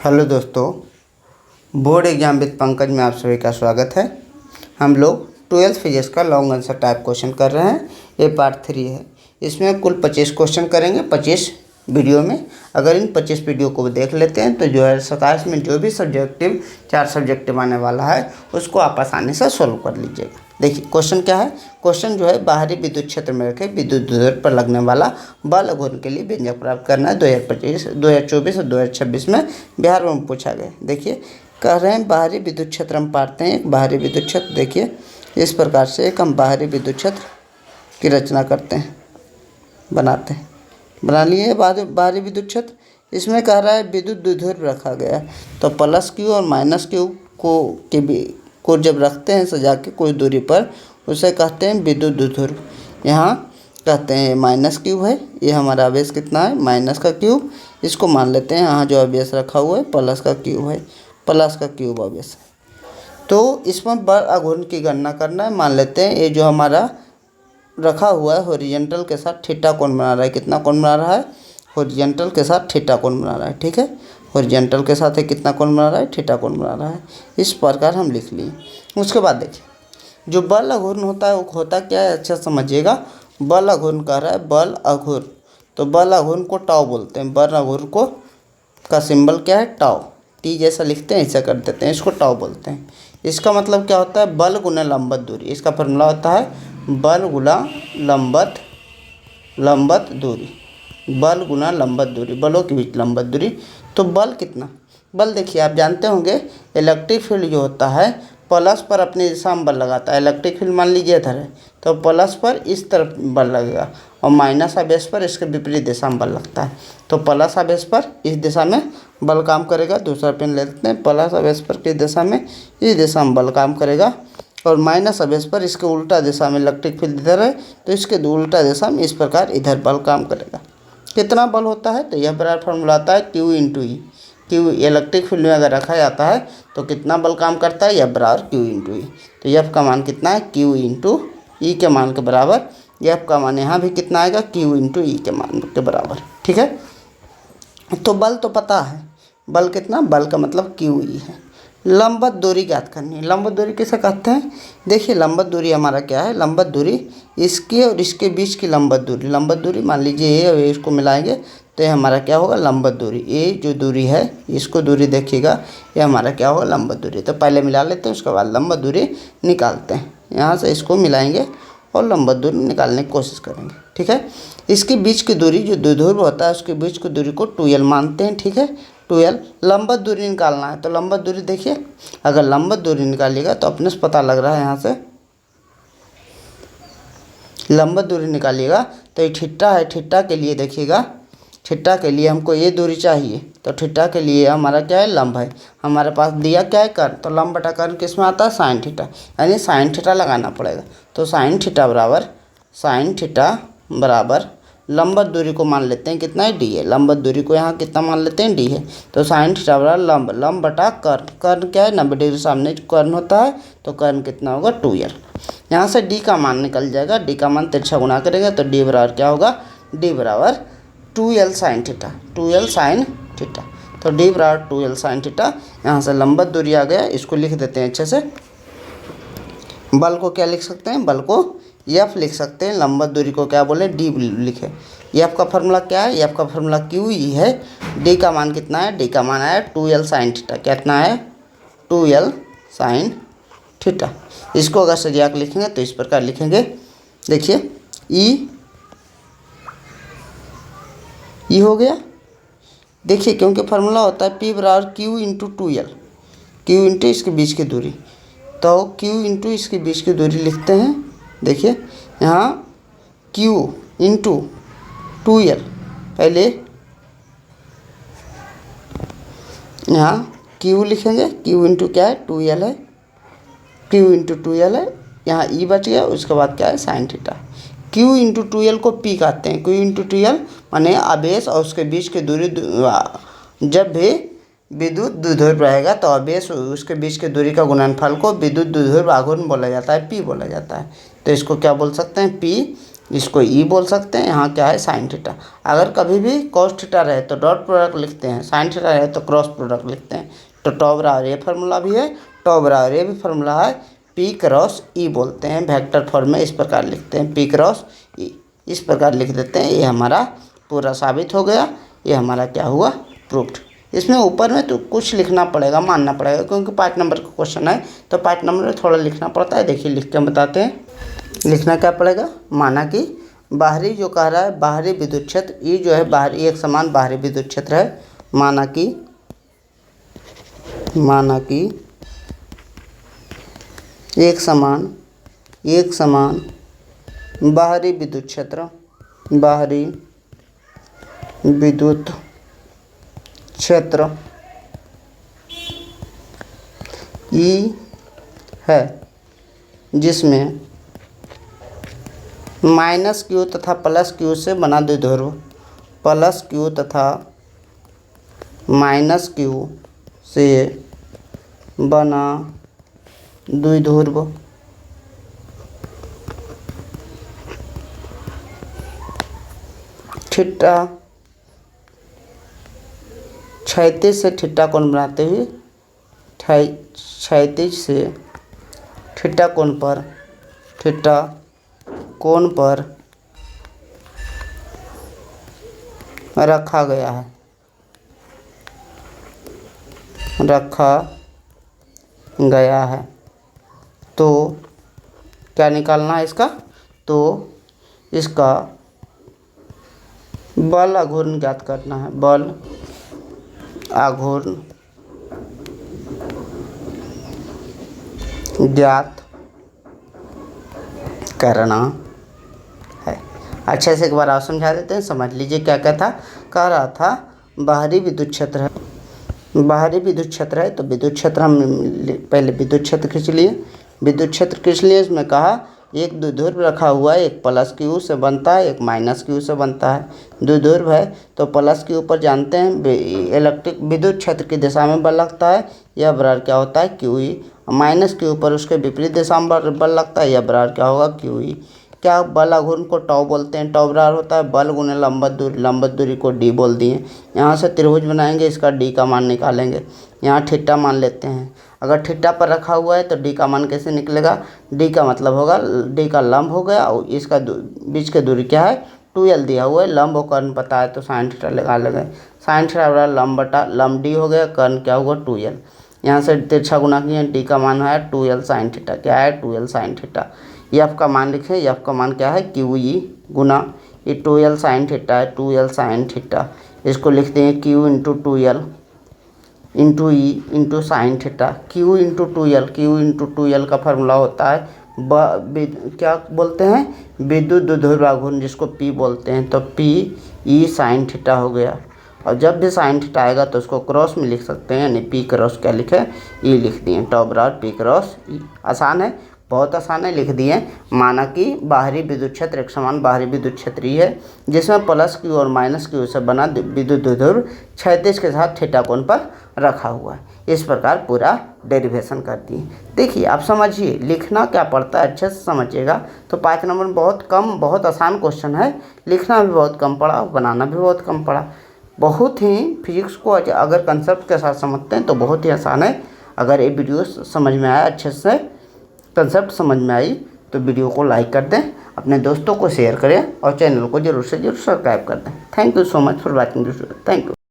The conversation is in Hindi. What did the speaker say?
हेलो दोस्तों, बोर्ड एग्जाम विद पंकज में आप सभी का स्वागत है। हम लोग 12th फिजिक्स का लॉन्ग आंसर टाइप क्वेश्चन कर रहे हैं। ये पार्ट 3 है। इसमें कुल 25 क्वेश्चन करेंगे 25 वीडियो में। अगर इन 25 वीडियो को देख लेते हैं तो जो है 27 में जो भी सब्जेक्टिव 4 सब्जेक्टिव आने वाला है उसको आप आसानी से सोल्व कर लीजिएगा। देखिए क्वेश्चन क्या है। क्वेश्चन जो है बाहरी विद्युत क्षेत्र में रखे विद्युत ध्रुव पर लगने वाला बल घूर्ण के लिए व्यंजक प्राप्त करना है। 2024 और 2026 में बिहार में पूछा गया। देखिए कह रहे हैं बाहरी विद्युत क्षेत्र हम पाते हैं। एक बाहरी विद्युत क्षेत्र देखिए इस प्रकार से एक हम बाहरी विद्युत क्षेत्र की रचना करते हैं, बनाते हैं। बना लिए बाहरी विद्युत क्षेत्र। इसमें कह रहा है विद्युत द्विध्रुव रखा गया है, तो प्लस क्यू और माइनस क्यू को जब रखते हैं सजा के कोई दूरी पर, उसे कहते हैं विद्युत द्विध्रुव। यहाँ कहते हैं माइनस क्यूब है, ये हमारा आवेश कितना है माइनस का क्यूब। इसको मान लेते हैं यहाँ जो आवेश रखा हुआ है प्लस का क्यूब है, प्लस का क्यूब आवेश है। तो इसमें बल आघूर्ण की गणना करना है। मान लेते हैं ये जो हमारा रखा हुआ है हॉरिजॉन्टल के साथ थीटा कोण बना रहा है। कितना कोण बना रहा है? हॉरिजॉन्टल के साथ थीटा कोण बना रहा है। ठीक है, हॉरिजॉन्टल के साथ है कितना कोण बना रहा है? थीटा कोण बना रहा है। इस प्रकार हम लिख लिए। उसके बाद देखिए जो बल आघूर्ण होता है वो होता क्या है, अच्छा समझिएगा। बल आघूर्ण कह रहा है बल आघूर्ण, तो बल आघूर्ण को टाउ बोलते हैं। बल आघूर्ण को का सिंबल क्या है? टाउ। टी जैसा लिखते हैं ऐसा कर देते हैं, इसको टाउ बोलते हैं। इसका मतलब क्या होता है? बल गुना लंबत दूरी। इसका फॉर्मूला होता है बल गुना लंबत दूरी। बल गुना लंबत दूरी, बलों के बीच लंबत दूरी। तो बल कितना? बल देखिए आप जानते होंगे इलेक्ट्रिक फील्ड जो होता है प्लस पर अपनी दिशा में बल लगाता है। इलेक्ट्रिक फील्ड मान लीजिए इधर है तो प्लस पर इस तरफ बल लगेगा और माइनस आवेश पर इसके विपरीत दिशा में बल लगता है। तो प्लस आवेश पर इस दिशा में बल काम करेगा। दूसरा पेन ले लेते हैं। प्लस आवेश पर किस दिशा में? इस दिशा में बल काम करेगा। और माइनस आवेश पर इसके उल्टा दिशा में इलेक्ट्रिक फील्ड इधर है तो इसके उल्टा दिशा में इस प्रकार इधर बल काम करेगा। कितना बल होता है? तो यह बराबर फॉर्मूला आता है क्यू इंटू ई। क्यू इलेक्ट्रिक फील्ड में अगर रखा जाता है तो कितना बल काम करता है? यह बराबर क्यू इंटू ई। तो एफ का मान कितना है? क्यू इंटू ई के मान के बराबर। एफ का मान यहाँ भी कितना आएगा? क्यू इंटू ई के मान के बराबर। ठीक है, तो बल तो पता है। बल कितना? बल का मतलब क्यू ई है। लंबत दूरी ज्ञात करनी है। लंबत दूरी किसे कहते हैं? देखिए लंबत दूरी हमारा क्या है? लंबत दूरी इसके और इसके बीच की लंबत दूरी। लंबत दूरी मान लीजिए ये और इसको मिलाएंगे तो ये हमारा क्या होगा? लंबत दूरी। ये जो दूरी है इसको दूरी देखिएगा, ये हमारा क्या होगा? लंबत दूरी। तो पहले मिला लेते हैं उसके बाद लंबत दूरी निकालते हैं। यहाँ से इसको मिलाएंगे और लंबत दूरी निकालने की कोशिश करेंगे। ठीक है, इसके बीच की दूरी जो द्विध्रुव होता है उसके बीच की दूरी को 2l मानते हैं। ठीक है, 2l। लंबत दूरी निकालना है तो लंबत दूरी देखिए, अगर लंबत दूरी निकालिएगा तो अपने से पता लग रहा है यहाँ से लंबत दूरी निकालिएगा तो ये थीटा है। थीटा के लिए देखिएगा, थीटा के लिए हमको ये दूरी चाहिए तो थीटा के लिए हमारा क्या है? लंब है। हमारे पास दिया क्या है? कर्ण। तो लंब बटा कर्ण किस में आता है? Sine theta. यानी साइन थीटा लगाना पड़ेगा। तो साइन थीटा बराबर लंबत दूरी को मान लेते हैं कितना है? डी है। लंबत दूरी को यहाँ कितना मान लेते हैं? डी है। तो साइन थीटा बराबर लंब बटा कर्ण। कर्ण क्या है? 90 डिग्री सामने कर्ण होता है तो कर्ण कितना होगा? 2l। यहाँ से डी का मान निकल जाएगा। डी का मान तिरछा गुना करेगा तो डी बराबर क्या होगा? डी बराबर 2l sine theta. 2l sine theta. तो डी बराबर 2l साइन थीटा। यहाँ से लंबत दूरी आ गया, इसको लिख देते हैं अच्छे से। बल को क्या लिख सकते हैं? बल को एफ लिख सकते हैं। लंबत दूरी को क्या बोले? डी लिखे। एफ का फॉर्मूला क्या है? एफ का फॉर्मूला क्यू ई है। डी का मान कितना है? डी का मान आया 2l साइन थीटा। कितना है? 2l sine theta. इसको अगर सजा के लिखेंगे तो इस प्रकार लिखेंगे। देखिए ई हो गया। देखिए क्योंकि फार्मूला होता है P बराबर Q into 2l। Q into इसके बीच की दूरी, तो क्यू इंटू इसके बीच की दूरी लिखते हैं। देखिए यहाँ क्यू इंटू 2l, पहले यहाँ क्यू लिखेंगे। क्यू इंटू क्या है? 2l है। क्यू इंटू 2l है। यहाँ ई बच गया। उसके बाद क्या है? Sine theta. Q into 2l को पी कहते हैं। क्यू इंटू 2l माने आवेश और उसके बीच की दूरी। जब भी विद्युत द्विध्रुव रहेगा तो आवेश उसके बीच की दूरी का गुणनफल को विद्युत द्विध्रुव आघूर्ण बोला जाता है, पी बोला जाता है। तो इसको क्या बोल सकते हैं? पी इसको ई बोल सकते हैं। यहाँ क्या है साइन थीटा। अगर कभी भी कॉस थीटा रहे तो डॉट प्रोडक्ट लिखते हैं, साइन थीटा रहे तो क्रॉस प्रोडक्ट लिखते हैं। तो टॉ बराबर ये फार्मूला भी है, टॉ बराबर ये भी फार्मूला है, पी क्रॉस ई बोलते हैं। वेक्टर फॉर्म में इस प्रकार लिखते हैं, पी क्रॉस ई इस प्रकार लिख देते हैं। ये हमारा पूरा साबित हो गया, ये हमारा क्या हुआ प्रूफ्ड। इसमें ऊपर में तो कुछ लिखना पड़ेगा, मानना पड़ेगा, क्योंकि 5 नंबर का क्वेश्चन है तो 5 नंबर में थोड़ा लिखना पड़ता है। देखिए लिख के हम बताते हैं। लिखना क्या पड़ेगा, माना कि बाहरी जो कह रहा है बाहरी विद्युत क्षेत्र ई जो है बाहरी एक समान बाहरी विद्युत क्षेत्र है। माना कि एक समान बाहरी विद्युत क्षेत्र ई है, जिसमें माइनस क्यू तथा प्लस क्यू से बना द्विध्रुव, प्लस क्यू तथा माइनस क्यू से बना द्विध्रुव थीटा क्षैतिज से थीटा कोण बनाते हुए क्षैतिज से थीटा कोण पर रखा गया है। तो क्या निकालना है इसका, तो इसका बल आघूर्ण ज्ञात करना है, बल आघूर्ण ज्ञात करना है। अच्छे से एक बार आप समझा देते हैं, समझ लीजिए क्या क्या था। कह रहा था बाहरी विद्युत क्षेत्र है, बाहरी विद्युत क्षेत्र है तो विद्युत क्षेत्र हम पहले विद्युत क्षेत्र खींच लिए। विद्युत क्षेत्र खींच लिए, इसमें कहा एक द्विध्रुव रखा हुआ है, एक प्लस क्यू से बनता है, एक माइनस क्यू से बनता है। द्विध्रुव है तो प्लस क्यू पर जानते हैं इलेक्ट्रिक विद्युत क्षेत्र की दिशा में बल लगता है, यह बराबर क्या होता है क्यू ई। माइनस क्यू पर उसके विपरीत दिशा में बल लगता है, यह बराबर क्या होगा क्यू ई। क्या बल आघूर्ण को टॉ बोलते हैं, टॉ बराबर होता है बल गुने लंबवत दूरी को डी बोल दिए। यहाँ से त्रिभुज बनाएंगे, इसका डी का मान निकालेंगे। यहाँ थीटा मान लेते हैं, अगर थीटा पर रखा हुआ है तो डी का मान कैसे निकलेगा, डी का मतलब होगा डी का लंब हो गया और इसका बीच की दूरी क्या है 2l दिया हुआ है। लंब और कर्ण पता है तो साइन थीटा लगा लेंगे, साइन थीटा बराबर लंब बटा लंब डी हो गया, कर्ण क्या होगा 2l। यहाँ से तिरछा गुना किए, डी का मान है 2l साइन थीटा, क्या है 2l साइन थीटा। एफ का मान लिखें, एफ का मान क्या है क्यू ई गुना ये 2l साइन थीटा है, 2l साइन थीटा। इसको लिखते हैं Q into 2l into E into sine theta. Q into 2l का फार्मूला होता है क्या बोलते हैं विद्युत द्विध्रुव आघूर्ण, जिसको पी बोलते हैं। तो पी ई साइन थीटा हो गया। और जब भी साइन थीटा आएगा तो उसको क्रॉस में लिख सकते हैं, यानी पी क्रॉस क्या लिखे ई लिख दिए, टॉ बराबर पी क्रॉस ई। आसान है, बहुत आसान है, लिख दिए। माना कि बाहरी विद्युत क्षेत्र एक समान बाहरी विद्युत क्षेत्र ही है, जिसमें प्लस क्यू और माइनस क्यू से बना विद्युत द्विध्रुव क्षैतिज के साथ थीटा कोण पर रखा हुआ है। इस प्रकार पूरा डेरिवेशन कर दिए। देखिए आप समझिए लिखना क्या पड़ता है, अच्छे से समझिएगा तो 5 नंबर बहुत कम, बहुत आसान क्वेश्चन है। लिखना भी बहुत कम पड़ा, बनाना भी बहुत कम पड़ा। बहुत ही फिजिक्स को अगर कंसेप्ट के साथ समझते हैं तो बहुत ही आसान है। अगर ये वीडियो समझ में आया, अच्छे से कंसेप्ट समझ में आई तो वीडियो को लाइक कर दें, अपने दोस्तों को शेयर करें और चैनल को जरूर से जरूर सब्सक्राइब कर दें। Thank you so much for watching this video. Thank you.